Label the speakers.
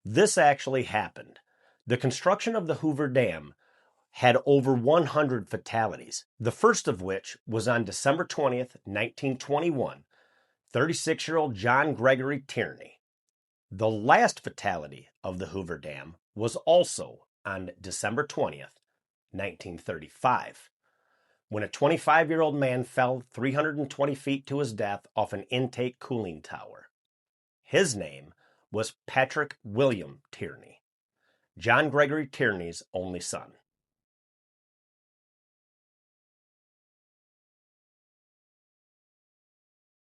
Speaker 1: This actually happened. The construction of the Hoover Dam had over 100 fatalities, the first of which was on December 20th, 1921, 36-year-old John Gregory Tierney. The last fatality of the Hoover Dam was also on December 20th, 1935, when a 25-year-old man fell 320 feet to his death off an intake cooling tower. His name was Patrick William Tierney, John Gregory Tierney's only son.